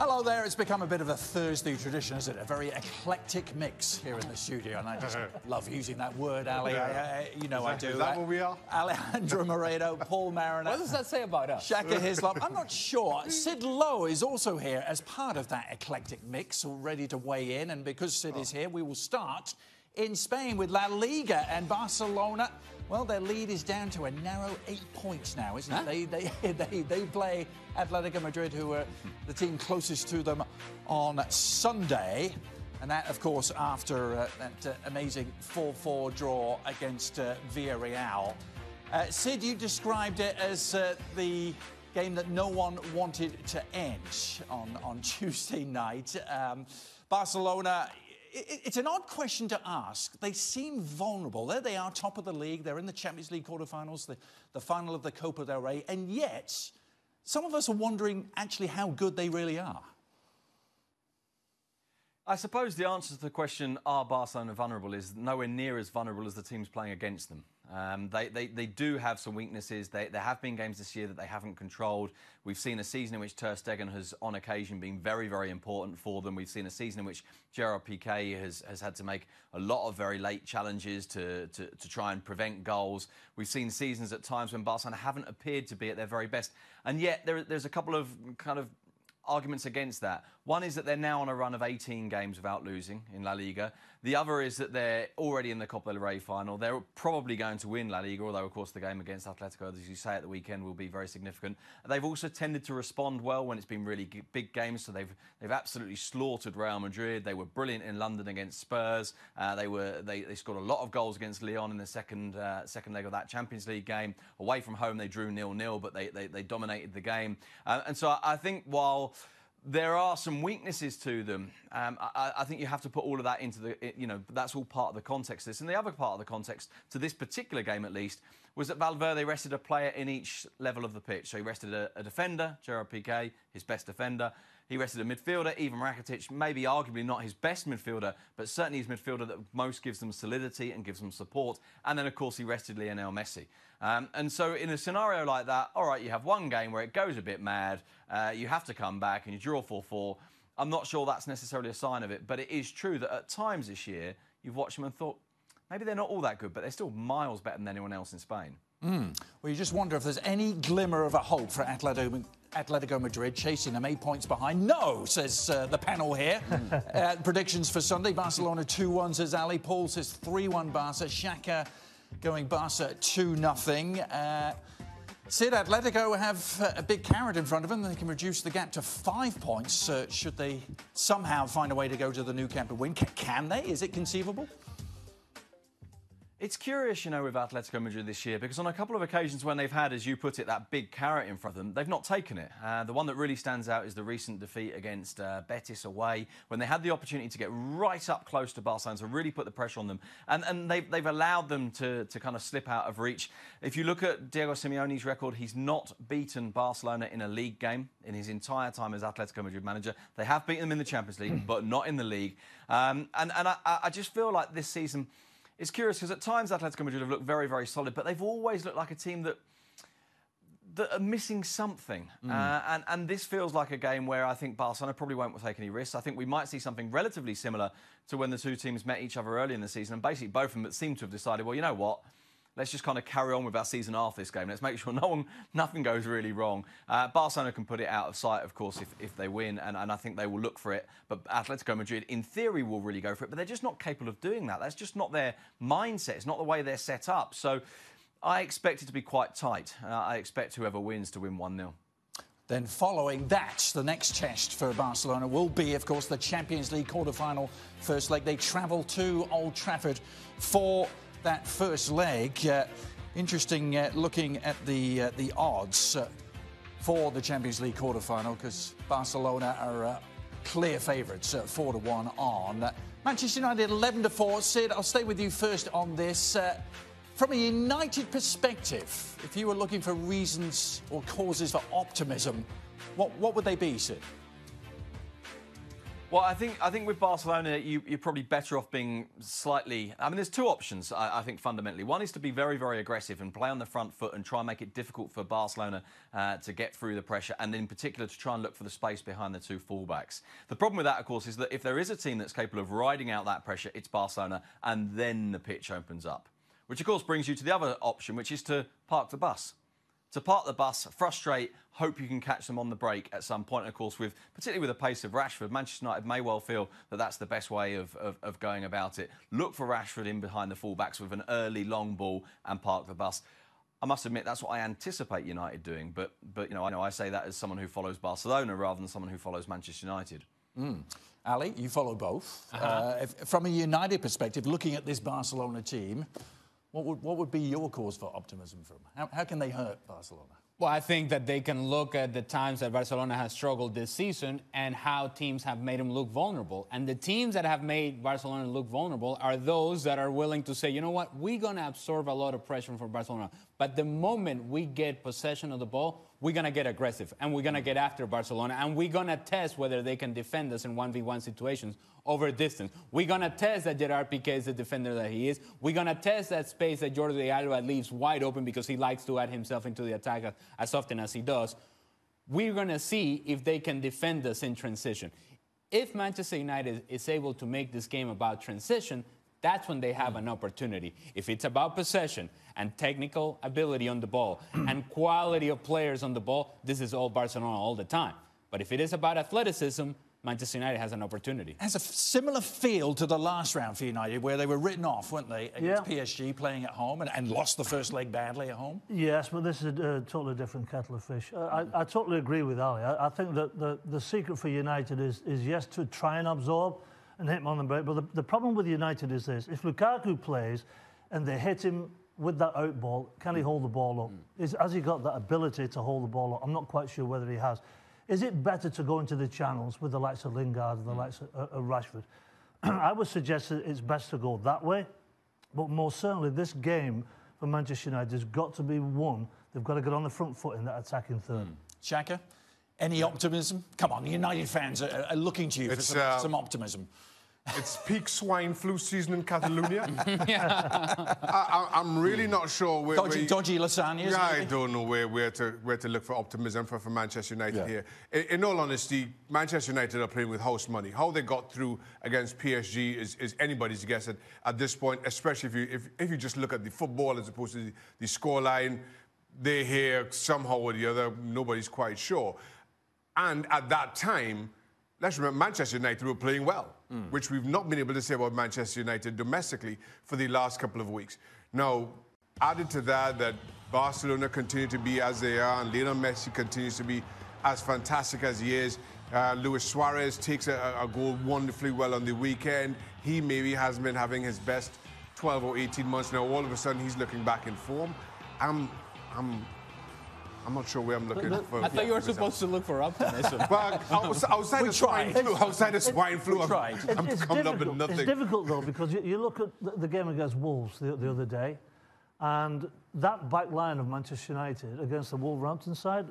Hello there, it's become a bit of a Thursday tradition, isn't it? A very eclectic mix here in the studio, and I just love using that word, Ali. You know I do. Is that what we are? Alejandro Moreno, Paul Mariner. What does that say about us? Shaka Hislop. I'm not sure. Sid Lowe is also here as part of that eclectic mix, all ready to weigh in, and because Sid is here, we will start in Spain with La Liga and Barcelona. Well, their lead is down to a narrow 8 points now, isn't it? They play Atletico Madrid, who are the team closest to them on Sunday. And that, of course, after that amazing 4-4 draw against Villarreal. Sid, you described it as the game that no one wanted to end on Tuesday night. Barcelona... It's an odd question to ask. They seem vulnerable. There they are, top of the league. They're in the Champions League quarterfinals, the final of the Copa del Rey. And yet, some of us are wondering actually how good they really are. I suppose the answer to the question, are Barcelona vulnerable, is nowhere near as vulnerable as the teams playing against them. They do have some weaknesses. There have been games this year that they haven't controlled. We've seen a season in which Ter Stegen has, on occasion, been very, very important for them. We've seen a season in which Gerard Piqué has had to make a lot of very late challenges to try and prevent goals. We've seen seasons at times when Barcelona haven't appeared to be at their very best. And yet there's a couple of kind of arguments against that. One is that they're now on a run of 18 games without losing in La Liga. The other is that they're already in the Copa del Rey final. They're probably going to win La Liga, although, of course, the game against Atletico, as you say, at the weekend will be very significant. They've also tended to respond well when it's been really big games, so they've absolutely slaughtered Real Madrid. They were brilliant in London against Spurs. They scored a lot of goals against Lyon in the second leg of that Champions League game. Away from home, they drew 0-0, but they dominated the game. And so I think while there are some weaknesses to them, I think you have to put all of that into the, that's all part of the context of this. And the other part of the context, to this particular game at least, was that Valverde rested a player in each level of the pitch. So he rested a defender, Gerard Piqué, his best defender. He rested a midfielder, Ivan Rakitic, maybe arguably not his best midfielder, but certainly his midfielder that most gives them solidity and gives them support. And then, of course, he rested Lionel Messi. And so in a scenario like that, all right, you have one game where it goes a bit mad, you have to come back and you draw 4-4. I'm not sure that's necessarily a sign of it, but it is true that at times this year, you've watched them and thought, maybe they're not all that good, but they're still miles better than anyone else in Spain. Well, you just wonder if there's any glimmer of a hope for Atletico Madrid chasing them 8 points behind. No, says the panel here. Predictions for Sunday. Barcelona 2-1, says Ali. Paul says 3-1 Barca. Shaka going Barca 2-0. Sid, Atletico have a big carrot in front of them. They can reduce the gap to 5 points should they somehow find a way to go to the Nou Camp and win. Can they? Is it conceivable? It's curious, with Atletico Madrid this year, because on a couple of occasions when they've had, as you put it, that big carrot in front of them, they've not taken it. The one that really stands out is the recent defeat against Betis away, when they had the opportunity to get right up close to Barcelona, to really put the pressure on them. And they've allowed them to kind of slip out of reach. If you look at Diego Simeone's record, he's not beaten Barcelona in a league game in his entire time as Atletico Madrid manager. They have beaten them in the Champions League, but not in the league. And I just feel like this season... It's curious because at times Atletico Madrid have looked very, very solid, but they've always looked like a team that are missing something. And this feels like a game where I think Barcelona probably won't take any risks. I think we might see something relatively similar to when the two teams met each other early in the season. And basically both of them seem to have decided, well, you know what? Let's just kind of carry on with our season after this game. Let's make sure nothing goes really wrong. Barcelona can put it out of sight, of course, if they win, and I think they will look for it. But Atletico Madrid, in theory, will really go for it. But they're just not capable of doing that. That's just not their mindset. It's not the way they're set up. So I expect it to be quite tight. I expect whoever wins to win 1-0. Then following that, the next test for Barcelona will be, of course, the Champions League quarter-final first leg. They travel to Old Trafford for that first leg. Interesting looking at the odds for the Champions League quarter-final, because Barcelona are clear favourites, 4-1 on. Manchester United 11-4. Sid, I'll stay with you first on this. From a United perspective, if you were looking for reasons or causes for optimism, what would they be, Sid? Well, I think with Barcelona, you're probably better off being slightly... I mean, there's two options, I think, fundamentally. One is to be very, very aggressive and play on the front foot and try and make it difficult for Barcelona to get through the pressure, and in particular to try and look for the space behind the two fullbacks. The problem with that, of course, is that if there is a team that's capable of riding out that pressure, it's Barcelona, and then the pitch opens up. Which, of course, brings you to the other option, which is to park the bus. To park the bus, frustrate, hope you can catch them on the break at some point. And of course, particularly with the pace of Rashford, Manchester United may well feel that that's the best way of going about it. Look for Rashford in behind the fullbacks with an early long ball and park the bus. I must admit, that's what I anticipate United doing. But you know, I say that as someone who follows Barcelona rather than someone who follows Manchester United. Ali, you follow both. From a United perspective, looking at this Barcelona team, what would be your cause for optimism for them? How can they hurt Barcelona? Well, I think that they can look at the times that Barcelona has struggled this season and how teams have made them look vulnerable. And the teams that have made Barcelona look vulnerable are those that are willing to say, you know what, we're going to absorb a lot of pressure from Barcelona. But the moment we get possession of the ball, we're going to get aggressive and we're going to get after Barcelona and we're going to test whether they can defend us in 1v1 situations over distance. We're going to test that Gerard Piqué is the defender that he is. We're going to test that space that Jordi Alba leaves wide open because he likes to add himself into the attack as often as he does. We're going to see if they can defend us in transition. If Manchester United is able to make this game about transition, that's when they have an opportunity. If it's about possession and technical ability on the ball and quality of players on the ball, this is all Barcelona all the time. But if it is about athleticism, Manchester United has an opportunity. Has a similar feel to the last round for United, where they were written off, weren't they, against PSG playing at home and lost the first leg badly at home? Yes, but this is a totally different kettle of fish. I totally agree with Ali. I think that the secret for United is yes, to try and absorb and hit him on the break. But the problem with United is this. If Lukaku plays and they hit him with that out ball, can he hold the ball up? Has he got that ability to hold the ball up? I'm not quite sure whether he has. Is it better to go into the channels with the likes of Lingard and the likes of Rashford? I would suggest that it's best to go that way. But most certainly, this game for Manchester United has got to be won. They've got to get on the front foot in that attacking third. Shaka, any optimism? Come on, the United fans are looking to you for some optimism. It's peak swine flu season in Catalonia. I'm really not sure where... Dodgy lasagnas? Yeah, I don't know where to look for optimism for Manchester United here. In all honesty, Manchester United are playing with house money. How they got through against PSG is anybody's guess at this point, especially if you just look at the football as opposed to the scoreline. They're here somehow or the other. Nobody's quite sure. And at that time, let's remember, Manchester United were playing well, which we've not been able to say about Manchester United domestically for the last couple of weeks. Now, added to that Barcelona continue to be as they are, and Lionel Messi continues to be as fantastic as he is. Luis Suarez takes a goal wonderfully well on the weekend. He maybe hasn't been having his best 12 or 18 months now. All of a sudden, he's looking back in form. I'm not sure where I'm looking for. I thought you were supposed to look for optimism. Well, outside of swine flu, I'm coming up with nothing. It's difficult, though, because you look at the game against Wolves the other day, and that back line of Manchester United against the Wolverhampton side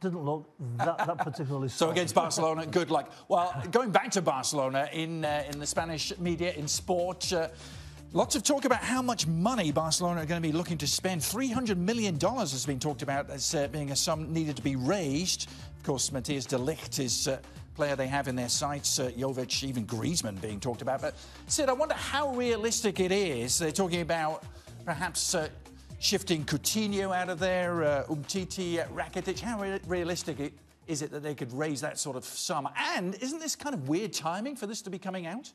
didn't look that particularly strong. So against Barcelona, good luck. Well, going back to Barcelona, in the Spanish media, in sport... lots of talk about how much money Barcelona are going to be looking to spend. $300 million has been talked about as being a sum needed to be raised. Of course, Matthias de Ligt is a player they have in their sights. Jovic, even Griezmann being talked about. But, Sid, I wonder how realistic it is. They're talking about perhaps shifting Coutinho out of there, Umtiti, Rakitic. How realistic is it that they could raise that sort of sum? And isn't this kind of weird timing for this to be coming out?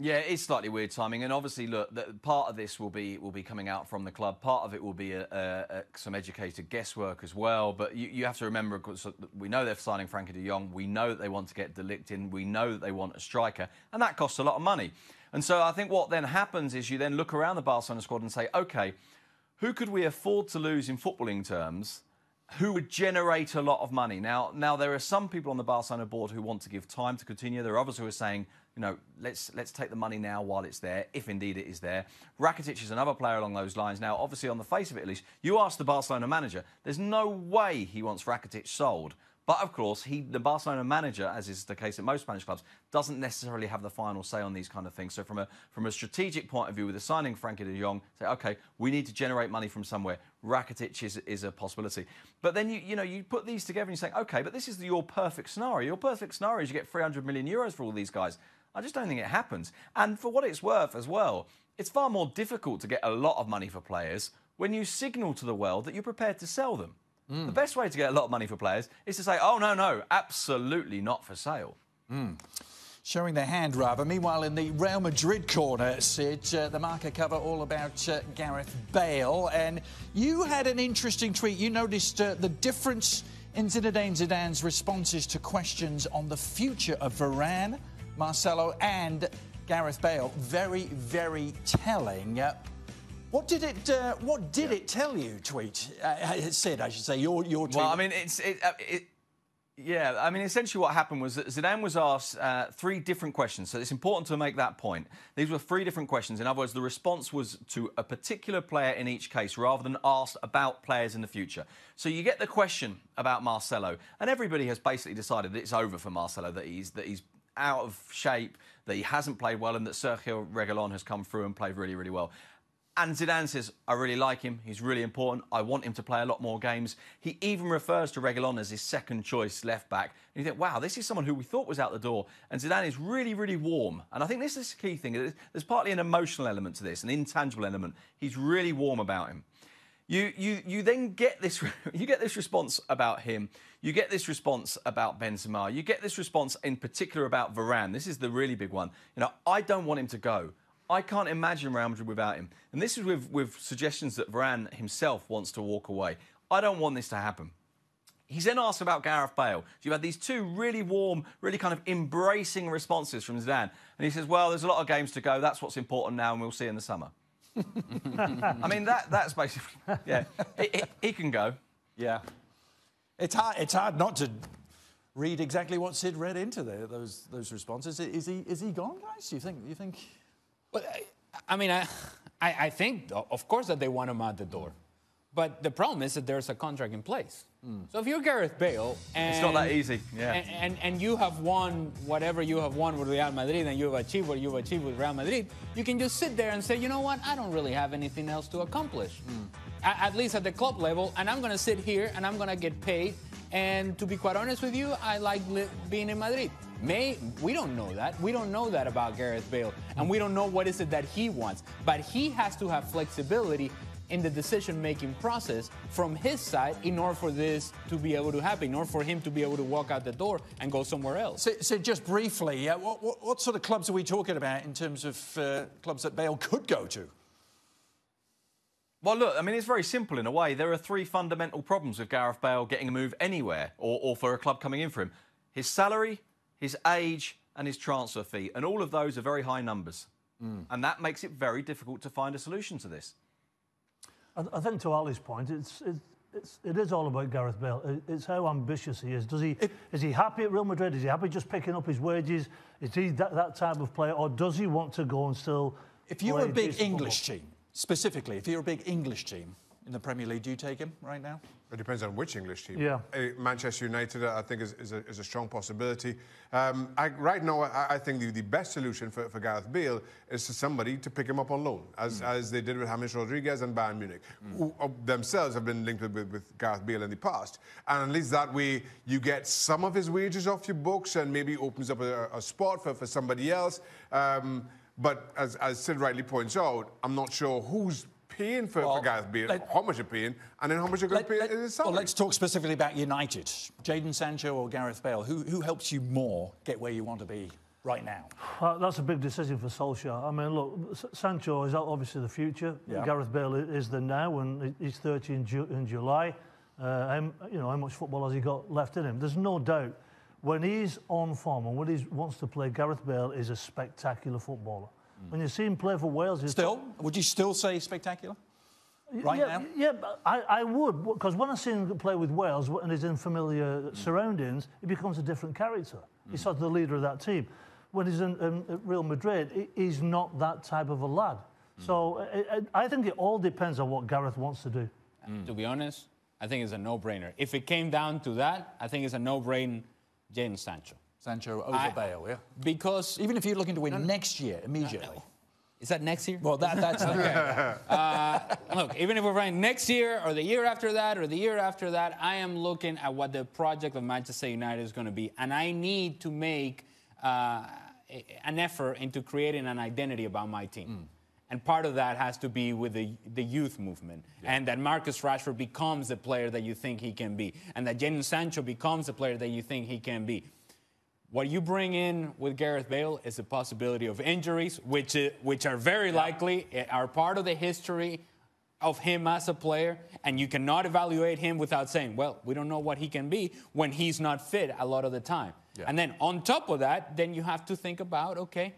Yeah, it's slightly weird timing, and obviously, look, part of this will be coming out from the club. Part of it will be some educated guesswork as well. But you have to remember, of course, we know they're signing Frankie de Jong. We know that they want to get de Ligt in. We know that they want a striker, and that costs a lot of money. And so I think what then happens is you then look around the Barcelona squad and say, OK, who could we afford to lose in footballing terms? Who would generate a lot of money? Now there are some people on the Barcelona board who want to give time to Coutinho. There are others who are saying, you know, let's take the money now while it's there, if indeed it is there. Rakitic is another player along those lines. Now, obviously, on the face of it, at least, you ask the Barcelona manager, there's no way he wants Rakitic sold. But, of course, the Barcelona manager, as is the case at most Spanish clubs, doesn't necessarily have the final say on these kind of things. So from a strategic point of view, with the signing Frankie de Jong, say, OK, we need to generate money from somewhere. Rakitic is a possibility. But then, you put these together and you say, OK, but this is your perfect scenario. Your perfect scenario is you get 300 million euros for all these guys. I just don't think it happens. And for what it's worth as well, it's far more difficult to get a lot of money for players when you signal to the world that you're prepared to sell them. The best way to get a lot of money for players is to say, oh, no, absolutely not for sale. Showing their hand, rather. Meanwhile, in the Real Madrid corner, Sid, the Marca cover all about Gareth Bale. And you had an interesting tweet. You noticed the difference in Zinedine Zidane's responses to questions on the future of Varane, Marcelo and Gareth Bale. Very, very telling. What did it tell you, Sid, I should say, your tweet? Well, I mean, essentially what happened was that Zidane was asked 3 different questions. So it's important to make that point. These were 3 different questions. In other words, the response was to a particular player in each case rather than asked about players in the future. So you get the question about Marcelo, and everybody has basically decided that it's over for Marcelo, that he's out of shape, that he hasn't played well, and that Sergio Reguilón has come through and played really, really well. And Zidane says, I really like him. He's really important. I want him to play a lot more games. He even refers to Reguilón as his second choice left back. And you think, wow, this is someone who we thought was out the door. And Zidane is really, really warm. And I think this is the key thing. There's partly an emotional element to this, an intangible element. He's really warm about him. You then get this response about him. You get this response about Benzema. You get this response in particular about Varane. This is the really big one. I don't want him to go. I can't imagine Real Madrid without him. And this is with suggestions that Varane himself wants to walk away. I don't want this to happen. He's then asked about Gareth Bale. So you had these 2 really warm, really kind of embracing responses from Zidane. And he says, well, there's a lot of games to go. That's what's important now, and we'll see in the summer. I mean, that's basically... Yeah, he can go. Yeah. It's hard not to read exactly what Sid read into those responses. Is he gone, guys? You think? Well, I mean, I think, of course, that they want him out the door. But the problem is that there's a contract in place. So if you're Gareth Bale... and it's not that easy, yeah. And you have won whatever you have won with Real Madrid and you've achieved what you've achieved with Real Madrid, you can just sit there and say, you know what, I don't really have anything else to accomplish. At least at the club level, and I'm going to sit here and I'm going to get paid. And to be quite honest with you, I like being in Madrid. We don't know that. We don't know that about Gareth Bale. And we don't know what is it that he wants. But he has to have flexibility in the decision-making process from his side in order for this to be able to happen, in order for him to be able to walk out the door and go somewhere else. So just briefly, what sort of clubs are we talking about in terms of clubs that Bale could go to? Well, look, I mean, it's very simple in a way. There are 3 fundamental problems with Gareth Bale getting a move anywhere or for a club coming in for him. His salary, his age and his transfer fee. And all of those are very high numbers. And that makes it very difficult to find a solution to this. I think to Ali's point, it is all about Gareth Bale. It's how ambitious he is. Is he happy at Real Madrid? Is he happy just picking up his wages? Is he that type of player? Or does he want to go and still... If you were a big English team, specifically, if you're a big English team in the Premier League, do you take him right now? It depends on which English team. Yeah. Manchester United, I think, is a strong possibility. Right now, I think the best solution for Gareth Bale is for somebody to pick him up on loan, as they did with James Rodriguez and Bayern Munich, who themselves have been linked with Gareth Bale in the past. And at least that way, you get some of his wages off your books and maybe opens up a spot for somebody else. But as Sid rightly points out, I'm not sure who's paying for Gareth Bale, how much you're paying, and then how much you're going to pay in his salary. Well, let's talk specifically about United. Jadon Sancho or Gareth Bale, who helps you more get where you want to be right now? That's a big decision for Solskjaer. I mean, look, Sancho is obviously the future. Yeah. Gareth Bale is the now, and he's 30 in July. How much football has he got left in him? There's no doubt. When he's on form and when he wants to play, Gareth Bale is a spectacular footballer. When you see him play for Wales... Would you still say spectacular? Now? Yeah, I would, because when I see him play with Wales and he's in familiar surroundings, he becomes a different character. He's sort of the leader of that team. When he's in Real Madrid, he's not that type of a lad. So I think it all depends on what Gareth wants to do. To be honest, I think it's a no-brainer. If it came down to that, I think it's a no-brainer, Jadon Sancho. Sancho over Bale, yeah. Because even if you're looking to win next year, immediately. Is that next year? Well, that's okay. Look, even if we're running next year or the year after that or the year after that, I am looking at what the project of Manchester United is going to be. And I need to make an effort into creating an identity about my team. And part of that has to be with the youth movement. Yeah. And that Marcus Rashford becomes the player that you think he can be. And that Jadon Sancho becomes the player that you think he can be. What you bring in with Gareth Bale is a possibility of injuries, which are very likely, are part of the history of him as a player. And you cannot evaluate him without saying, well, we don't know what he can be when he's not fit a lot of the time. Yeah. And then on top of that, then you have to think about, okay,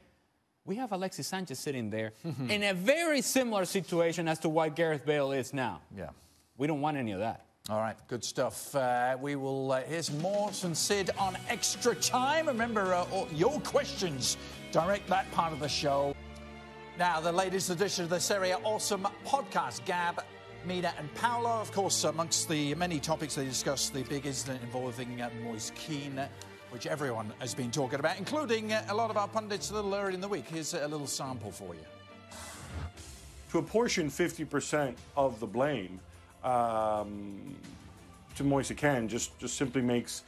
we have Alexis Sanchez sitting there in a very similar situation as to what Gareth Bale is now. Yeah. We don't want any of that. All right, good stuff. We will hear some more from Sid on Extra Time. Remember, all your questions, direct that part of the show. Now, the latest edition of the Serie A Awesome podcast. Gab, Mina and Paolo, of course, amongst the many topics they discussed, the big incident involving Moise Kean, which everyone has been talking about, including a lot of our pundits a little earlier in the week. Here's a little sample for you. To apportion 50% of the blame to Moise Kean just simply makes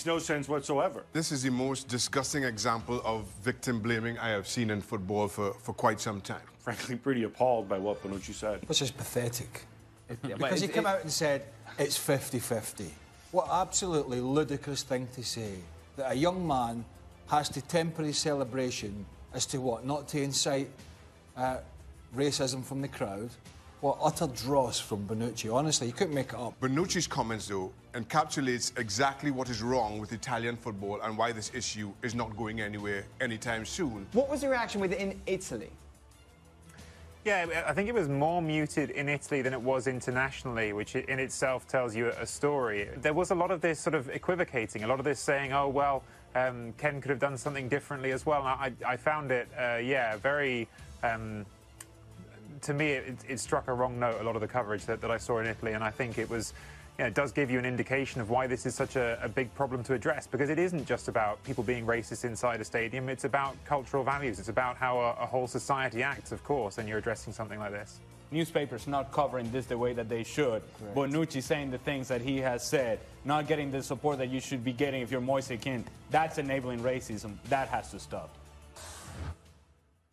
no sense whatsoever. This is the most disgusting example of victim blaming I have seen in football for quite some time. Frankly, pretty appalled by what Bonucci said. Which is pathetic. Because he came out and said, it's 50-50. What an absolutely ludicrous thing to say, that a young man has to temper his celebration as to what? Not to incite racism from the crowd. What utter dross from Bonucci. Honestly, you couldn't make it up. Bonucci's comments, though, encapsulates exactly what is wrong with Italian football and why this issue is not going anywhere anytime soon. What was the reaction within Italy? Yeah, I think it was more muted in Italy than it was internationally, which in itself tells you a story. There was a lot of this sort of equivocating, a lot of this saying, oh, well, Ken could have done something differently as well. And I found it, very... to me, it struck a wrong note, a lot of the coverage that I saw in Italy, and I think it was, it does give you an indication of why this is such a big problem to address, because it isn't just about people being racist inside a stadium, it's about cultural values, it's about how a whole society acts, of course, and you're addressing something like this. Newspapers not covering this the way that they should. Correct. Bonucci saying the things that he has said, not getting the support that you should be getting if you're Moise Kean, that's enabling racism. That has to stop.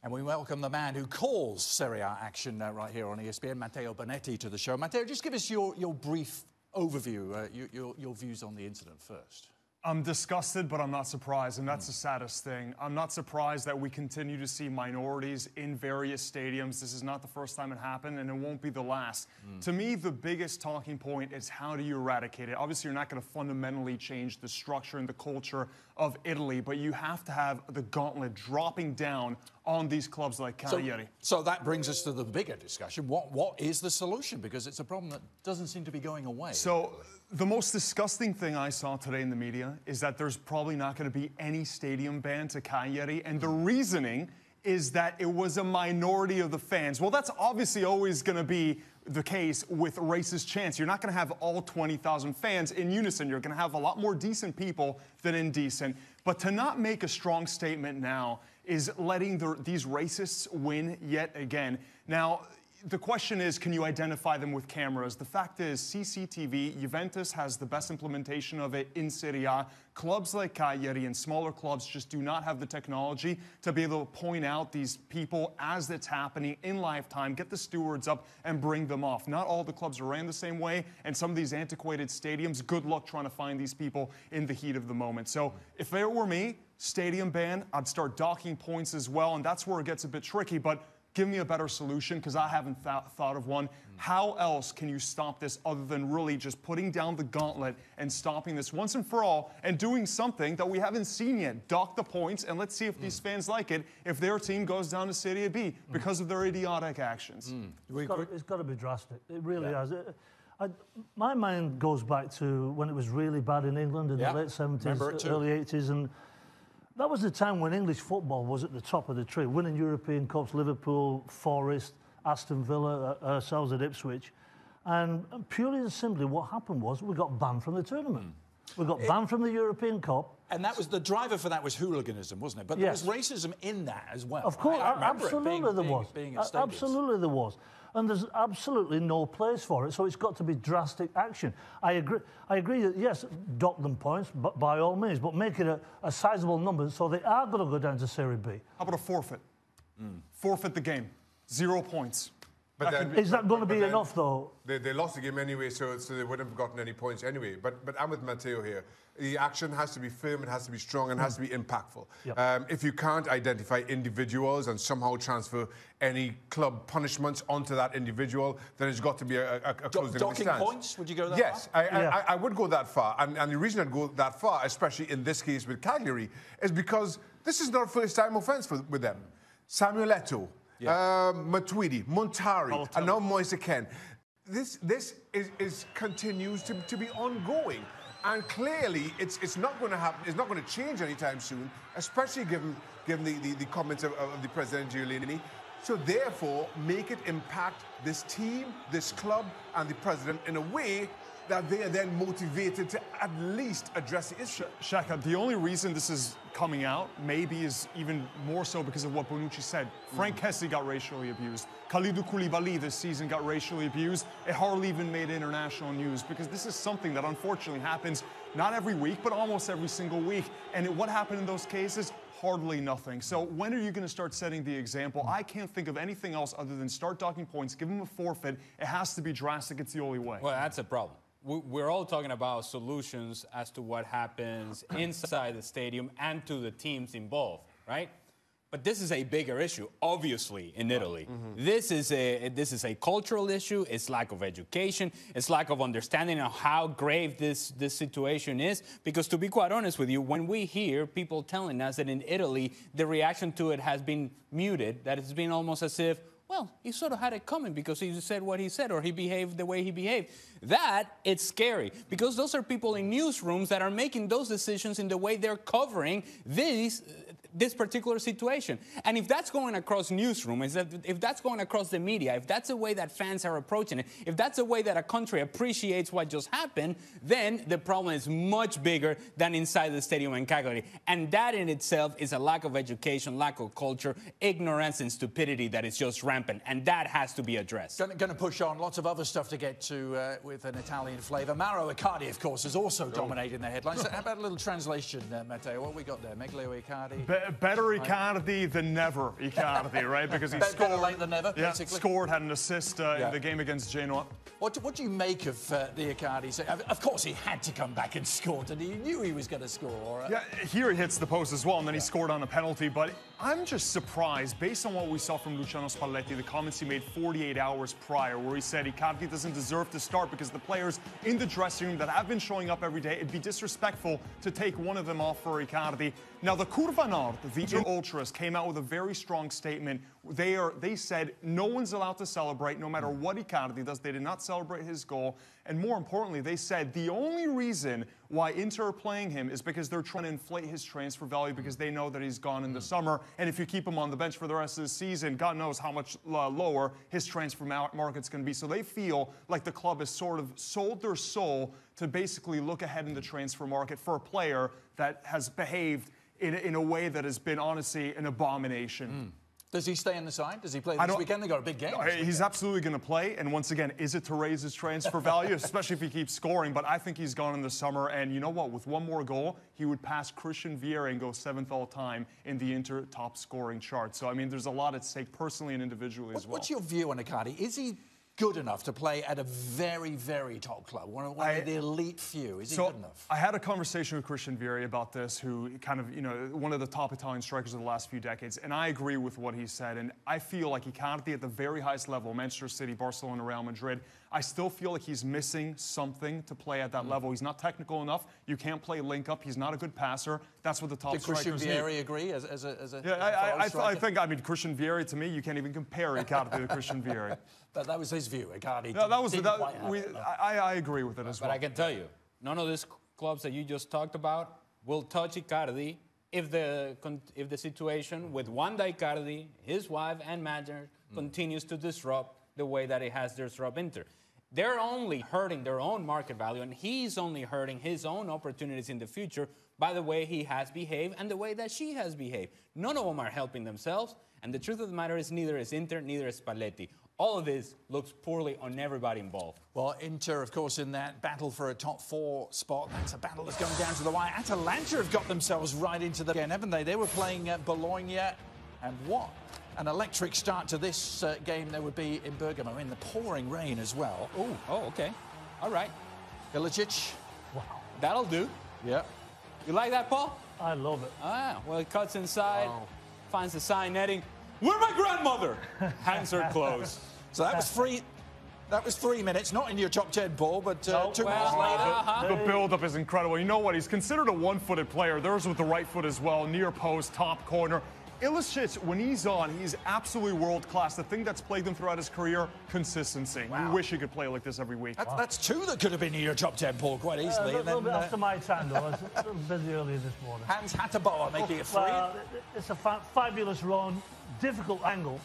And we welcome the man who calls Serie A action right here on ESPN, Matteo Bonetti, to the show. Matteo, just give us your brief overview, your views on the incident first. I'm disgusted, but I'm not surprised, and that's the saddest thing. I'm not surprised that we continue to see minorities in various stadiums. This is not the first time it happened, and it won't be the last. To me, the biggest talking point is how do you eradicate it? Obviously, you're not going to fundamentally change the structure and the culture of Italy, but you have to have the gauntlet dropping down on these clubs like Cagliari. So that brings us to the bigger discussion. What is the solution? Because it's a problem that doesn't seem to be going away. So the most disgusting thing I saw today in the media is that there's probably not going to be any stadium ban to Cagliari, and the reasoning is that it was a minority of the fans. Well, that's obviously always going to be the case with racist chants. You're not going to have all 20,000 fans in unison. You're going to have a lot more decent people than indecent. But to not make a strong statement now is letting these racists win yet again. Now, the question is, can you identify them with cameras? The fact is, CCTV, Juventus has the best implementation of it in Serie A. Clubs like Cagliari and smaller clubs just do not have the technology to be able to point out these people as it's happening in lifetime, get the stewards up and bring them off. Not all the clubs are ran the same way, and some of these antiquated stadiums, good luck trying to find these people in the heat of the moment. So if it were me, stadium ban, I'd start docking points as well, and that's where it gets a bit tricky. But give me a better solution, because I haven't thought of one. How else can you stop this other than really just putting down the gauntlet and stopping this once and for all and doing something that we haven't seen yet? Dock the points, and let's see if these fans like it if their team goes down to Serie B because of their idiotic actions. It's got to be drastic. It really has. My mind goes back to when it was really bad in England in the late 70s, early 80s, and that was the time when English football was at the top of the tree, winning European Cups, Liverpool, Forest, Aston Villa, ourselves at Ipswich. And purely and simply, what happened was we got banned from the tournament. We got banned from the European Cup. And that was the driver for that was hooliganism, wasn't it? But yes. there was racism in that as well. Of course, absolutely there was. Absolutely there was. And there's absolutely no place for it, so it's got to be drastic action. I agree that, yes, dock them points, but by all means, but make it a sizable number so they are going to go down to Serie B. How about a forfeit? Forfeit the game. 0 points. But is that going to be enough, though? They lost the game anyway, so they wouldn't have gotten any points anyway. But I'm with Matteo here. The action has to be firm, it has to be strong, and has to be impactful. Yep. If you can't identify individuals and somehow transfer any club punishments onto that individual, then it's got to be a closing of the stands. Docking points? Would you go that far? Yes, I would go that far. And the reason I'd go that far, especially in this case with Cagliari, is because this is not a first-time offence with them. Samuel Eto'o, Matuidi, Montari, and now Moise Kean. This continues to be ongoing. And clearly, it's not going to happen. It's not going to change anytime soon, especially given the comments of the president Giuliani. So therefore, make it impact this team, this club, and the president in a way that they are then motivated to at least address the issue. Shaka, the only reason this is coming out maybe is even more so because of what Bonucci said. Frank Kessie got racially abused. Kalidou Koulibaly this season got racially abused. It hardly even made international news because this is something that unfortunately happens not every week, but almost every single week. And what happened in those cases? Hardly nothing. So when are you going to start setting the example? I can't think of anything else other than start docking points, give them a forfeit. It has to be drastic. It's the only way. Well, that's a problem. We're all talking about solutions as to what happens inside the stadium and to the teams involved, right? But this is a bigger issue, obviously, in Italy. This is a cultural issue. It's lack of education. It's lack of understanding of how grave this situation is. Because to be quite honest with you, when we hear people telling us that in Italy the reaction to it has been muted, that it's been almost as if, well, he sort of had it coming because he said what he said or he behaved the way he behaved. That, it's scary because those are people in newsrooms that are making those decisions in the way they're covering this particular situation. And if that's going across newsrooms, if that's going across the media, if that's the way that fans are approaching it, if that's the way that a country appreciates what just happened, then the problem is much bigger than inside the stadium in Cagliari. And that in itself is a lack of education, lack of culture, ignorance and stupidity that is just rampant. And that has to be addressed. Going to push on. Lots of other stuff to get to with an Italian flavour. Mauro Icardi, of course, is also dominating the headlines. How about a little translation, Matteo? What we got there? Meglio Icardi? Better Icardi than never Icardi, right? Because he scored. Better late than never, basically. Scored, had an assist in the game against Genoa. What do you make of the Icardi? Of course, he had to come back and score, and he knew he was going to score. Yeah, here he hits the post as well, and then he scored on a penalty. But I'm just surprised, based on what we saw from Luciano Spalletti, the comments he made 48 hours prior, where he said Icardi doesn't deserve to start because the players in the dressing room that have been showing up every day, it'd be disrespectful to take one of them off for Icardi. Now, the Curva Nord, the Ultras, came out with a very strong statement. They said no one's allowed to celebrate, no matter what Icardi does. They did not celebrate his goal. And more importantly, they said the only reason why Inter are playing him is because they're trying to inflate his transfer value because they know that he's gone in the summer. And if you keep him on the bench for the rest of the season, God knows how much lower his transfer market's going to be. So they feel like the club has sort of sold their soul to basically look ahead in the transfer market for a player that has behaved in a way that has been, honestly, an abomination. Does he stay on the side? Does he play this weekend? They got a big game. He's absolutely going to play. And once again, is it to raise his transfer value, especially if he keeps scoring? But I think he's gone in the summer. And you know what? With one more goal, he would pass Christian Vieri and go 7th all-time in the Inter top scoring chart. So, I mean, there's a lot at stake personally and individually as well. What's your view on Icardi? Is he good enough to play at a very, very top club, one of the elite few? Is he good enough? I had a conversation with Christian Vieri about this, who kind of, one of the top Italian strikers of the last few decades, and I agree with what he said. And I feel like Icardi at the very highest level, Manchester City, Barcelona, Real Madrid, I still feel like he's missing something to play at that level. He's not technical enough. You can't play link-up. He's not a good passer. That's what the top strikers need. Did Christian Vieri agree as a I think, Christian Vieri, to me, you can't even compare Icardi to Christian Vieri. That was his view. Icardi. I agree with it as well. But I can tell you, none of these clubs that you just talked about will touch Icardi if the situation with Wanda Icardi, his wife and manager, continues to disrupt the way that it has disrupted Inter. they're only hurting their own market value, and he's only hurting his own opportunities in the future by the way he has behaved and the way that she has behaved. None of them are helping themselves, and the truth of the matter is neither is Inter, neither is Spalletti. All of this looks poorly on everybody involved. Well, Inter, of course, in that battle for a top 4 spot. That's a battle that's going down to the wire. Atalanta have got themselves right into the game, haven't they? They were playing Bologna, and what an electric start to this game there would be in Bergamo, in the pouring rain as well. Ooh, oh, okay. All right. Ilicic. Wow. That'll do. Yeah. You like that, Paul? I love it. Ah, well, it cuts inside, finds the side netting. Where's my grandmother? Hands are closed. So that was 3. That was 3 minutes, not in your top 10, Paul, but 2 minutes later. The build-up is incredible. You know what? He's considered a one-footed player. There's with the right foot as well. Near post, top corner. Ilicic, when he's on, he's absolutely world-class. The thing that's plagued him throughout his career, consistency. Wow. You wish he could play like this every week. That's 2 that could have been in your top 10, Paul, quite easily. A little bit after my time, though. I was a little busy earlier this morning. Hans Hatterboa making it 3. Well, it's a fabulous run, difficult angle.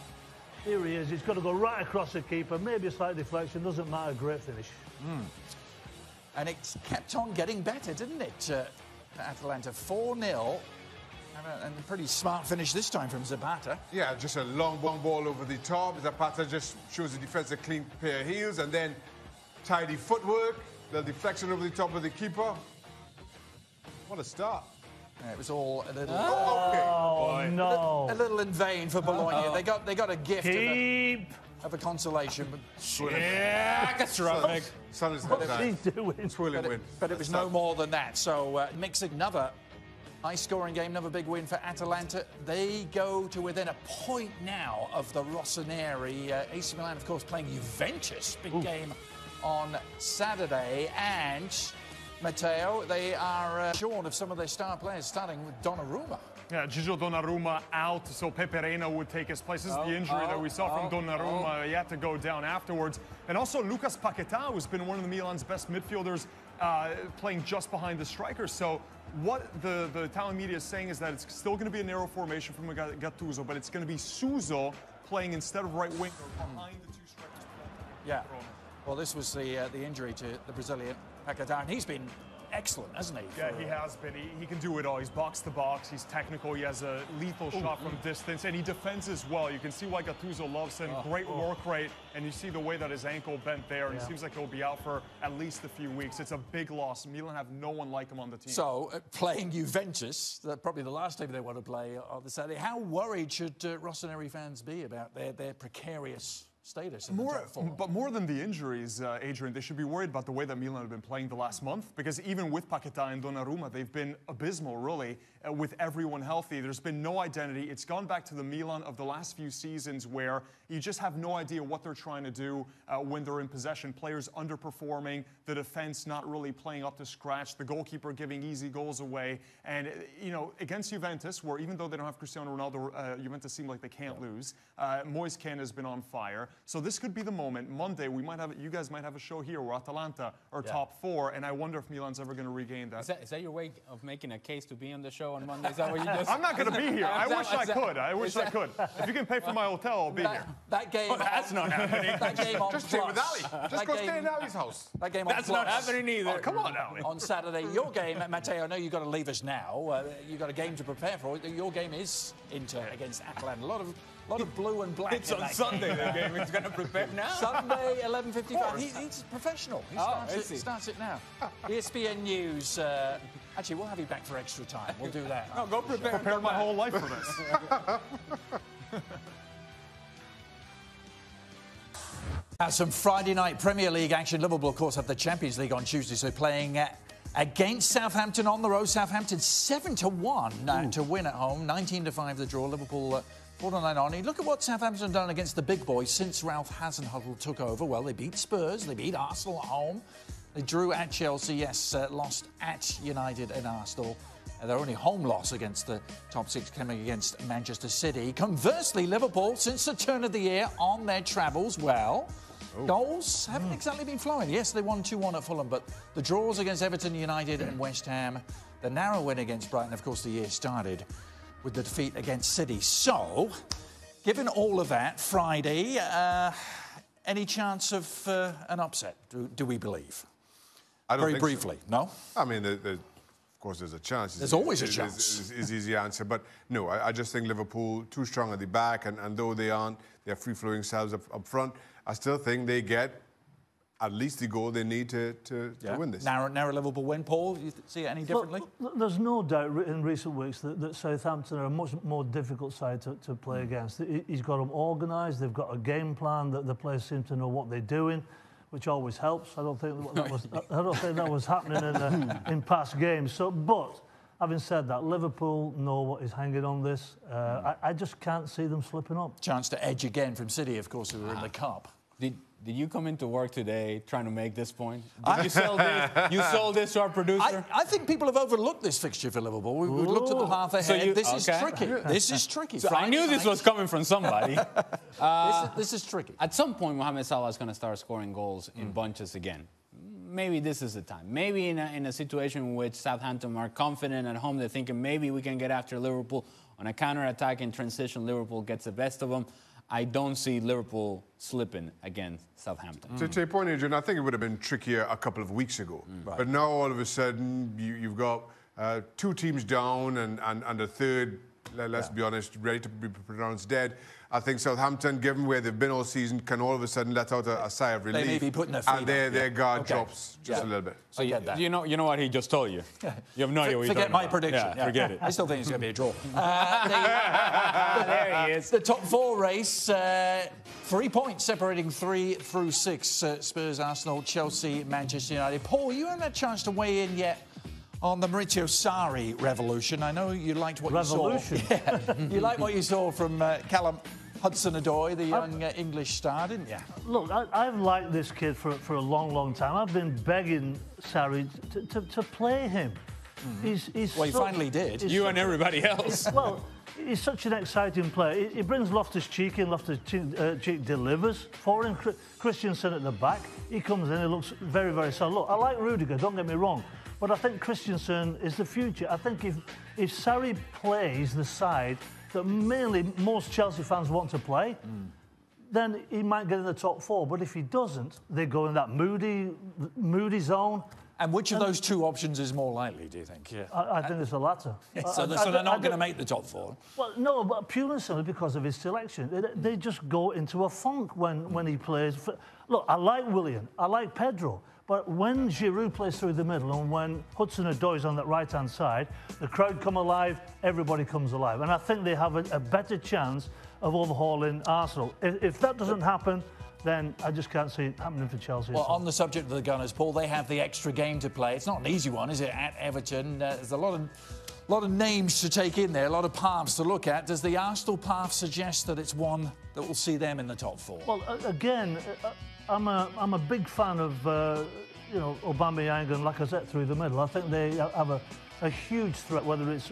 Here he is. He's got to go right across the keeper. Maybe a slight deflection. Doesn't matter. Great finish. And it's kept on getting better, didn't it, for Atalanta? 4-0. And a pretty smart finish this time from Zapata. Yeah, just a long ball over the top. Zapata just shows the defense a clean pair of heels, and then tidy footwork, the deflection over the top of the keeper. What a start. Yeah, it was all a little... Oh, no. A little in vain for Bologna. They got a gift of a consolation. Yeah, catastrophic. Sun is What's he doing? Twirling win. But it was no more than that. So mixing another high-scoring game, another big win for Atalanta. They go to within a point now of the Rossoneri. AC Milan, of course, playing Juventus. Big game on Saturday. And, Matteo, they are shorn of some of their star players, starting with Donnarumma. Yeah, Gigio Donnarumma out, so Pepe Reina would take his place. This is the injury that we saw from Donnarumma. He had to go down afterwards. And also Lucas Paquetá, who's been one of the Milan's best midfielders, playing just behind the striker. So what the Italian media is saying is that it's still going to be a narrow formation from Gattuso, but it's going to be Suso playing instead of right winger behind the 2 strikers. Yeah. Well, this was the injury to the Brazilian Paquetá, and he's been excellent, hasn't he? Yeah, he has been. He can do it all. He's box to box. He's technical. He has a lethal shot from distance, and he defends as well. You can see why Gattuso loves him. Great work rate, and you see the way that his ankle bent there. He seems like he'll be out for at least a few weeks. It's a big loss. Milan have no one like him on the team. So, playing Juventus, probably the last time they want to play on the Saturday. How worried should Rossoneri fans be about their precarious status? But more than the injuries, Adrian, they should be worried about the way that Milan have been playing the last month, because even with Paquetá and Donnarumma, they've been abysmal, really, with everyone healthy. There's been no identity. It's gone back to the Milan of the last few seasons where you just have no idea what they're trying to do when they're in possession. Players underperforming, the defense not really playing up to scratch, the goalkeeper giving easy goals away. And, you know, against Juventus, where even though they don't have Cristiano Ronaldo, Juventus seem like they can't lose. Moise Kean has been on fire. So this could be the moment. Monday, you guys might have a show here where Atalanta are top 4, and I wonder if Milan's ever going to regain that. Is that your way of making a case to be on the show on Monday? Is that what you just... I'm not going to be here. I wish I could. I wish I could. If you can pay for my hotel, I'll be here. That game... that's not happening. That game on Just stay with Ali. Just go stay in Ali's house. That game on That's not happening either. Oh, come on, Ali. On Saturday, your game, Matteo, I know you've got to leave us now. You've got a game to prepare for. Your game is Inter against Atalanta. A lot of blue and black. It's on Sunday, the game. He's going to prepare now. Sunday, 11:55. He's professional. He starts it now. ESPN News. Actually, we'll have you back for extra time. We'll do that. No, go prepare. Prepared my whole life for this. Some Friday night Premier League action. Liverpool, of course, have the Champions League on Tuesday, so playing against Southampton on the road. Southampton 7-1 to win at home. 19-5 the draw. Liverpool 4-9 on. You look at what Southampton have done against the big boys since Ralph Hasenhüttl took over. Well, they beat Spurs, they beat Arsenal at home, they drew at Chelsea, yes, lost at United and Arsenal. Their only home loss against the top 6 coming against Manchester City. Conversely, Liverpool, since the turn of the year on their travels, well, goals haven't exactly been flowing. Yes, they won 2-1 at Fulham, but the draws against Everton, United and West Ham, the narrow win against Brighton, of course, the year started with the defeat against City. So, given all of that, Friday, Any chance of an upset, do we believe? I don't Very think briefly, so. no? I mean, of course, there's a chance. There's always a chance. Is easy answer. But no, I just think Liverpool too strong at the back, and though they aren't, they're free-flowing selves up front. I still think they get at least the goal they need to win this. Narrow Liverpool win, Paul. You see it any differently? Look, there's no doubt in recent weeks that Southampton are a much more difficult side to play against. He's got them organised. They've got a game plan that the players seem to know what they're doing, which always helps. I don't think that was happening in past games. So, but having said that, Liverpool know what is hanging on this. I just can't see them slipping up. Chance to edge again from City, of course, who were in the Cup. Did you come into work today trying to make this point? Did you sell this? You sold this to our producer? I think people have overlooked this fixture for Liverpool. We looked at the half ahead. So this is tricky. This is tricky. So I knew this was coming from somebody. This is tricky. At some point, Mohamed Salah is going to start scoring goals in bunches again. Maybe this is the time. Maybe in a situation in which Southampton are confident at home, they're thinking maybe we can get after Liverpool. On a counter-attack in transition, Liverpool gets the best of them. I don't see Liverpool slipping against Southampton. To your point, Adrian, I think it would have been trickier a couple of weeks ago. But now, all of a sudden, you've got two teams down and a third, let's be honest, ready to be pronounced dead. I think Southampton, given where they've been all season, can all of a sudden let out a sigh of relief. They may be putting their feet and their guard drops just a little bit. So you know what he just told you? You have no idea what you're talking about. Forget my prediction. Yeah, forget it. I still think it's going to be a draw. There he is. The top four race, 3 points separating 3 through 6. Spurs, Arsenal, Chelsea, Manchester United. Paul, you haven't had a chance to weigh in yet on the Maurizio Sarri revolution. I know you liked what you saw. Yeah. You liked what you saw from Callum Hudson-Odoi, the young English star, didn't you? Look, I've liked this kid for a long, long time. I've been begging Sarri to play him. Well, he finally did. You and everybody else. Well, he's such an exciting player. He brings Loftus-Cheek in. Loftus-Cheek delivers for him. Christensen at the back. He comes in, he looks very, very solid. Look, I like Rudiger, don't get me wrong. But I think Christensen is the future. I think if Sarri plays the side that mainly most Chelsea fans want to play, then he might get in the top 4. But if he doesn't, they go in that moody zone. And which of those two options is more likely, do you think? Yeah. I think it's the latter. So they're not going to make the top 4? Well, no, but purely and simply because of his selection. They just go into a funk when he plays. Look, I like Willian, I like Pedro, but when Giroud plays through the middle and when Hudson-Odoi is on that right-hand side, the crowd come alive, everybody comes alive. And I think they have a better chance of overhauling Arsenal. If that doesn't happen, then I just can't see it happening for Chelsea. Well, on the subject of the Gunners, Paul, they have the extra game to play. It's not an easy one, is it, at Everton? There's a lot of names to take in there, a lot of paths to look at. Does the Arsenal path suggest that it's one that will see them in the top 4? Well, again, I'm a big fan of Aubameyang and Lacazette through the middle. I think they have a huge threat, whether it's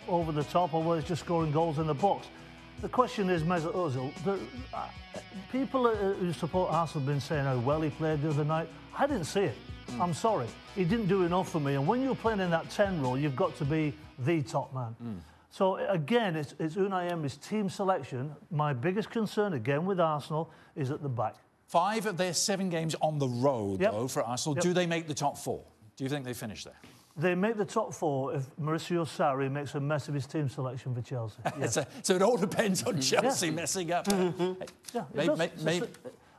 over the top or whether it's just scoring goals in the box. The question is Mesut Ozil. People who support Arsenal have been saying how well he played the other night. I didn't see it. I'm sorry. He didn't do enough for me. And when you're playing in that 10 role, you've got to be the top man. So, again, it's Unai Emery's team selection. My biggest concern, again, with Arsenal is at the back. 5 of their 7 games on the road, though, for Arsenal. Do they make the top 4? Do you think they finish there? They make the top 4 if Maurizio Sarri makes a mess of his team selection for Chelsea. Yeah. So it all depends on Chelsea messing up.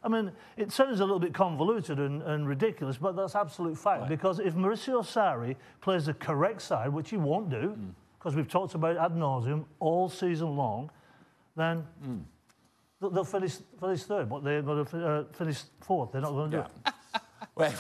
I mean, it sounds a little bit convoluted and ridiculous, but that's absolute fact. Right. Because if Maurizio Sarri plays the correct side, which he won't do, because we've talked about it ad nauseum all season long, then they'll finish 3rd, but they're going to finish 4th. They're not going to do it. Well,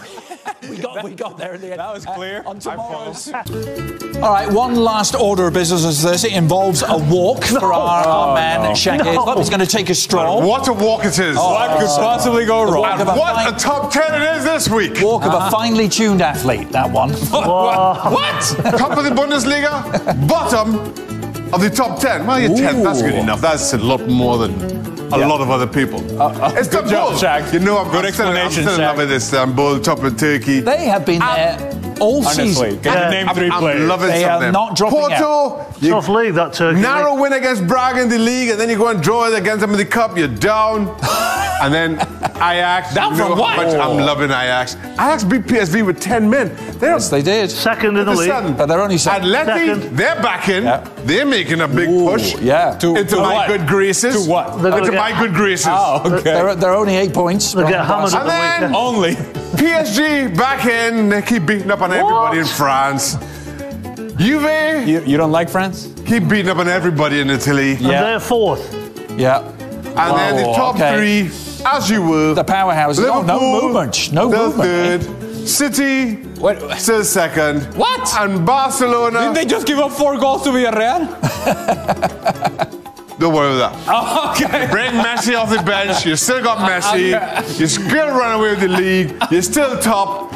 we got there in the end. That was clear. On tomorrow's. All right, one last order of business as this. It involves a walk for our man, Shaggy. He's going to take a stroll. What a walk it is. What could possibly go wrong? What a top 10 it is this week. Walk of a finely tuned athlete, that one. What? Top of the Bundesliga, bottom of the top 10. Well, you're 10th. That's good enough. That's a lot more than a lot of other people. It's good job, Shaq. You know, I'm still in love with Istanbul, top of Turkey. They have been there all season. Can you name 3 players? I'm loving they are them. not dropping Porto, out. Tough league, that Turkey. Narrow win against Braga in the league, and then you go and draw it against them in the cup, you're down. And then Ajax. Down from what? I'm loving Ajax. Ajax beat PSV with 10 men. Yes, they did. Second in the league. But they're only second. Atleti, they're back in. Yeah. They're making a big push. Yeah. Into my good graces. To what? Into my good graces. Oh, okay. They're only 8 points. They get hammered at the weekend. Only. PSG back in. They keep beating up on everybody in France. Juve. You don't like France? Keep beating up on everybody in Italy. And they're fourth. Yeah. And then the top three, as you will. The powerhouses. Liverpool, no movement. No movement. Third. City, still second. What? And Barcelona. Didn't they just give up 4 goals to Villarreal? Don't worry about that. Oh, okay. Bring Messi off the bench. You still got Messi. You still run away with the league. You're still top.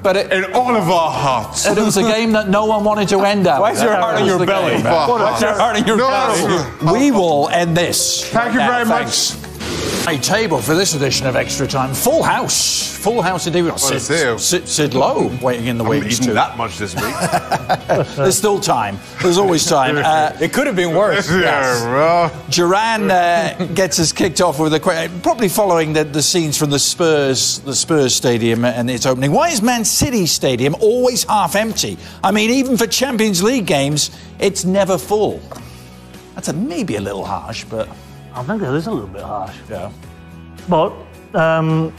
But in all of our hearts. It was a game that no one wanted to end up. Why is your heart in your belly? Why is your heart in your belly? We will end this. Thank you very much. A table for this edition of Extra Time. Full house. Full house indeed. We've got Sid Lowe waiting in the wings too. That much this week. There's still time. There's always time. It could have been worse. Duran gets us kicked off with a question, probably following the scenes from the Spurs stadium and its opening. Why is Man City Stadium always half empty? I mean, even for Champions League games, it's never full. That's maybe a little harsh, but I think it is a little bit harsh. Yeah. But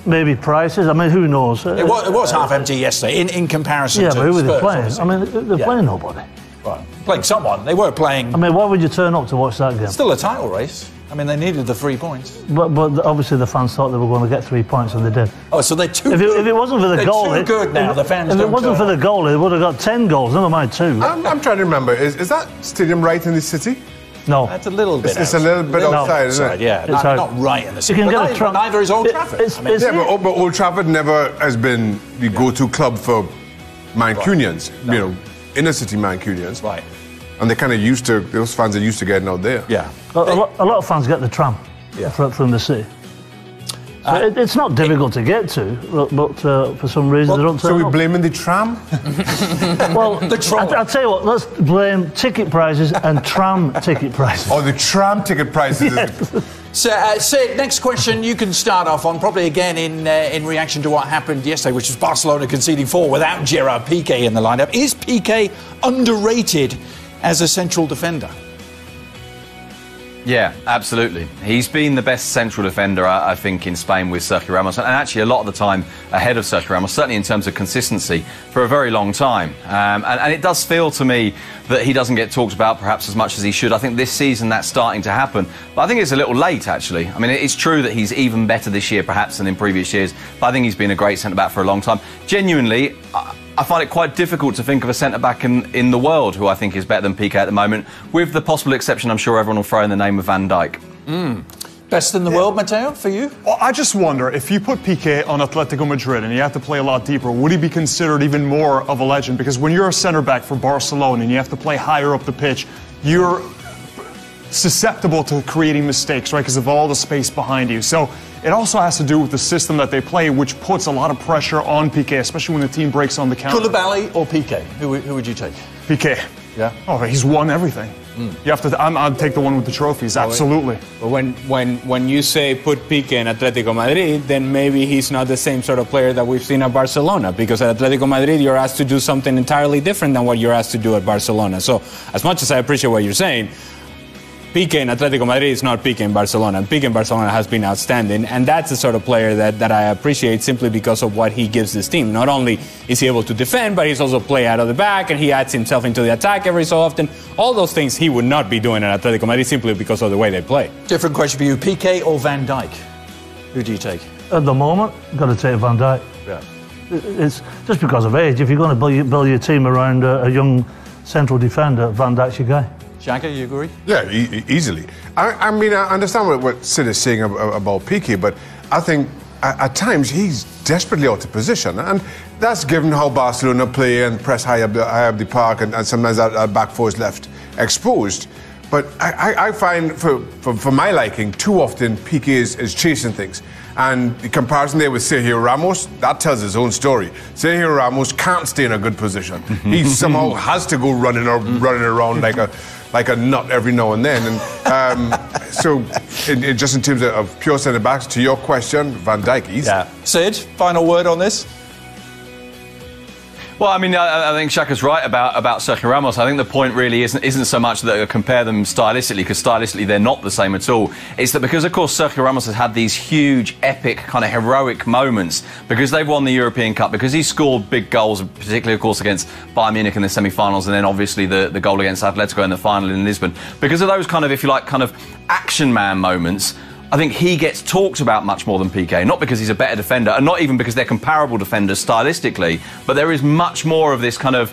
maybe prices. I mean, who knows? It was half empty yesterday in comparison to but who were they Spurs, playing? obviously. I mean, they're playing nobody. Right. Playing someone. They were playing. I mean, why would you turn up to watch that game? Still a title race. I mean, they needed the 3 points. But obviously the fans thought they were going to get 3 points, and they did. Oh, so they're too good. If it wasn't for the goal... They're too good now, the fans If it wasn't for the goal, they would have got 10 goals, never mind 2. I'm trying to remember. Is that stadium right in the city? No. That's a little bit It's a little bit outside, isn't it? Yeah, not right in the city. You can But get a neither is Old Trafford. But Old Trafford never has been the go-to club for Mancunians, you know, inner-city Mancunians. Right. And they're kind of used to, those fans are used to getting out there. Yeah. A lot of fans get the tram from the city. So it's not difficult to get to, but for some reason they don't turn up. So we're blaming the tram? Well, I'll tell you what, let's blame ticket prices and tram ticket prices. Oh, the tram ticket prices. Yes. So, Sid, next question you can start off on, probably again in reaction to what happened yesterday, which was Barcelona conceding 4 without Gerard Piqué in the lineup. Is Piqué underrated as a central defender? Yeah, absolutely. He's been the best central defender, I think, in Spain with Sergio Ramos, and actually a lot of the time ahead of Sergio Ramos, certainly in terms of consistency, for a very long time. And it does feel to me that he doesn't get talked about perhaps as much as he should. I think this season that's starting to happen, but I think it's a little late, actually. I mean, it's true that he's even better this year, perhaps, than in previous years, but I think he's been a great centre-back for a long time. Genuinely, I find it quite difficult to think of a centre-back in the world who I think is better than Piqué at the moment, with the possible exception, I'm sure everyone will throw in the name of Van Dijk. Best in the world, Matteo, for you? Well, I just wonder, if you put Piqué on Atletico Madrid and you have to play a lot deeper, would he be considered even more of a legend? Because when you're a centre-back for Barcelona and you have to play higher up the pitch, you're susceptible to creating mistakes, right, because of all the space behind you. So it also has to do with the system that they play, which puts a lot of pressure on Piqué, especially when the team breaks on the counter. Koulibaly or Piqué? Who would you take? Piqué. Yeah? Oh, he's won everything. You have to. I'd take the one with the trophies. Absolutely. But when you say put Piqué in Atletico Madrid, then maybe he's not the same sort of player that we've seen at Barcelona. Because at Atletico Madrid, you're asked to do something entirely different than what you're asked to do at Barcelona. So as much as I appreciate what you're saying, Piqué in Atletico Madrid is not Piqué in Barcelona. Piqué in Barcelona has been outstanding, and that's the sort of player that I appreciate simply because of what he gives this team. Not only is he able to defend, but he's also play out of the back, and he adds himself into the attack every so often. All those things he would not be doing at Atletico Madrid simply because of the way they play. Different question for you, Piqué or Van Dijk? Who do you take? At the moment, I've got to take Van Dijk. Yeah. It's just because of age. If you're going to build your team around a young central defender, Van Dijk's your guy. Xhaka, you agree? Yeah, easily. I mean, I understand what Sid is saying about Piqué, but I think at times he's desperately out of position. And that's given how Barcelona play and press high up the park, and sometimes that back four is left exposed. But I find, for my liking, too often Piqué is chasing things. And the comparison there with Sergio Ramos, that tells his own story. Sergio Ramos can't stay in a good position. He somehow has to go running around like a nut every now and then. And So, just in terms of pure centre-backs, to your question, Van Dijk, easy. Yeah. Sid, final word on this? Well, I mean, I think Shaka's right about Sergio Ramos. I think the point really isn't so much that compare them stylistically, because stylistically they're not the same at all. It's that because, of course, Sergio Ramos has had these huge, epic, kind of heroic moments, because they've won the European Cup, because he scored big goals, particularly, of course, against Bayern Munich in the semi-finals, and then, obviously, the goal against Atletico in the final in Lisbon. Because of those kind of, if you like, kind of action man moments, I think he gets talked about much more than Piqué, not because he's a better defender, and not even because they're comparable defenders stylistically, but there is much more of this kind of,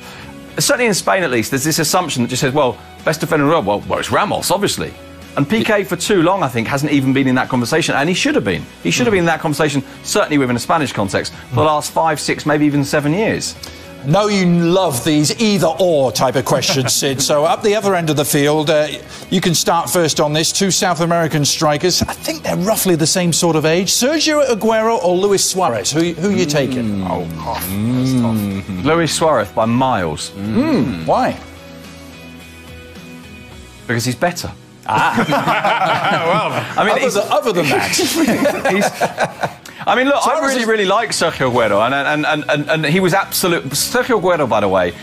certainly in Spain at least, there's this assumption that just says, well, best defender in the world, well, it's Ramos, obviously. And Piqué, for too long, I think, hasn't even been in that conversation, and he should have been. He should have been in that conversation, certainly within a Spanish context, for the last 5, 6, maybe even 7 years. know you love these either-or type of questions, Sid. So up the other end of the field, you can start first on this. Two South American strikers. I think they're roughly the same sort of age. Sergio Aguero or Luis Suarez? Who are you taking? Oh, that's tough. Luis Suarez by miles. Why? Because he's better. Well, I mean, other than that. I mean, look, I really like Sergio Aguero, and he was absolute. Sergio Aguero, by the way,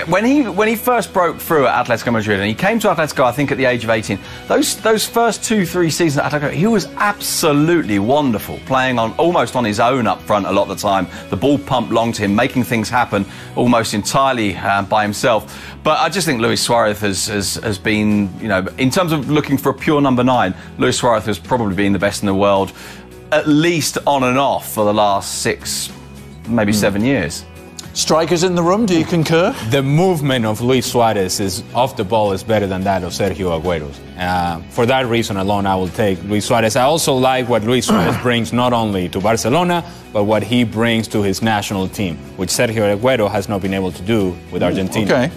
when he first broke through at Atletico Madrid, and he came to Atletico, I think, at the age of 18. Those first 2-3 seasons at Atletico, he was absolutely wonderful, playing almost on his own up front a lot of the time. The ball pumped long to him, making things happen almost entirely by himself. But I just think Luis Suarez has been, you know, in terms of looking for a pure number 9, Luis Suarez has probably been the best in the world, at least on and off, for the last 6, maybe 7 years. Strikers in the room, do you concur? The movement of Luis Suarez is off the ball is better than that of Sergio Aguero's. For that reason alone, I will take Luis Suarez. I also like what Luis Suarez brings not only to Barcelona, but what he brings to his national team, which Sergio Aguero has not been able to do with Argentina. Okay.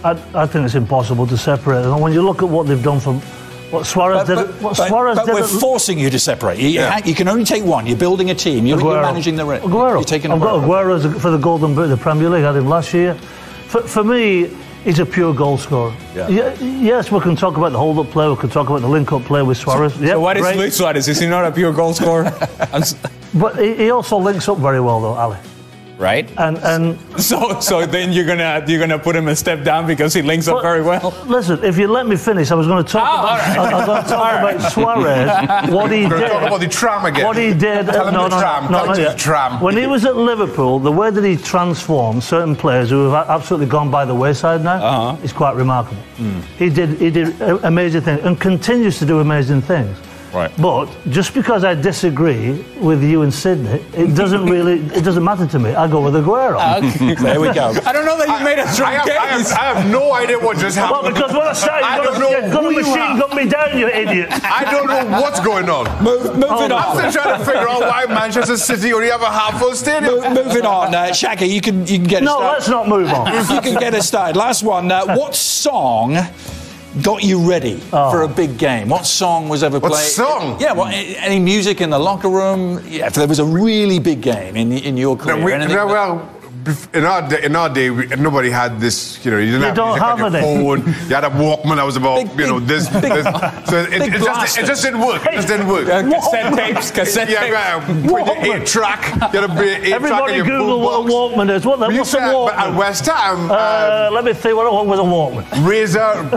I think it's impossible to separate them. When you look at what they've done from what Suarez did, but we're forcing you to separate. You can only take one. You're building a team. You're managing the rest. Aguero. You're taking I've got Aguero for the Golden Boot of the Premier League. I had him last year. For me, he's a pure goal scorer. Yes, we can talk about the hold-up play. We can talk about the link-up play with Suarez. So what is Luis Suarez? Is he not a pure goal scorer? But he also links up very well, though, Ali. Right? And so then you're gonna put him a step down because he links up very well. Listen, if you let me finish, I was going to talk about Suarez. What he did. Talk about the tram again. What he did. Tram. When he was at Liverpool, the way that he transformed certain players who have absolutely gone by the wayside now is quite remarkable. He did amazing things and continues to do amazing things. Right. But just because I disagree with you and Sydney, it doesn't matter to me. I go with Aguero. Okay. There we go. I don't know that you made a strong case. I have no idea what just happened. Well, because when I started, gun machine got me down, you idiot. I don't know what's going on. Moving on. I'm still trying to figure out why Manchester City only have a half-full stadium. Moving on. Shaka, you can get No, started. let's not move on. You can get us started. Last one. What song got you ready for a big game? What song was ever played? What song? Yeah, any music in the locker room? Yeah, if there was a really big game in your career. In our day, nobody had this. You know, you didn't have music on your phone. You had a Walkman that was about this. So it just didn't work. It just didn't work. Cassette tapes. With your 8-track. You had a 8-track. Everybody Google what a Walkman is. What's a Walkman? At West Ham. Let me think. What was a Walkman? Razor,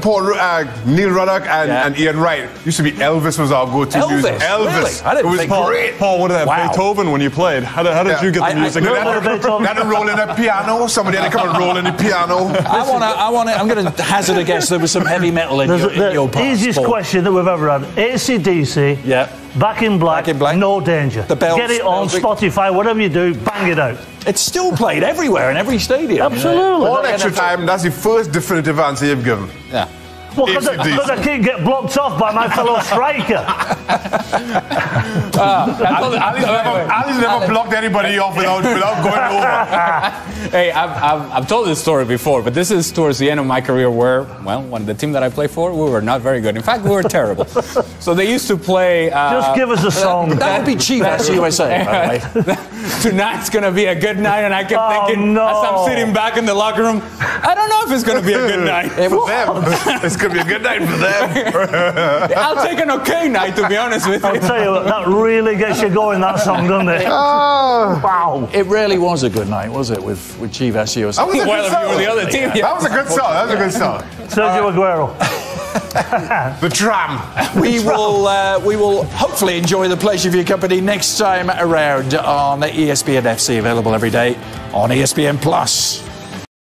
Neil Ruddock, and Ian Wright. Used to be Elvis was our go-to music. Elvis. Really? It was great. Paul, what did that Beethoven when you played? How did you get the music? That roll in a piano. Somebody had to come and roll in the piano. I'm going to hazard a guess there was some heavy metal in your past. Easiest question that we've ever had. AC/DC. Yeah. Back in Black. No Danger. The bells, get it on Spotify. Whatever you do, bang it out. It's still played everywhere in every stadium. Absolutely. All extra time. That's the first definitive answer you've given. Yeah. Well, because I can't get blocked off by my fellow striker. Ali's never blocked anybody off without going over. Hey, I've told this story before, but this is towards the end of my career where, well, when the team that I played for, we were not very good. In fact, we were terrible. So they used to play... Just give us a song. That would be cheap. That's USA, by the way. tonight's going to be a good night, and I kept thinking, as I'm sitting back in the locker room, I don't know if it's going to be a good night. For them. It's going to be a good night for them. I'll take an okay night, to be honest with you. I'll tell you what, that really gets you going, that song, doesn't it? Oh, wow. It really was a good night, was it, with Chivas USA? That was a good song. You were the other team. That was a good song. That was a good song. Sergio Aguero. The tram. We will hopefully enjoy the pleasure of your company next time around on ESPN FC, available every day on ESPN+.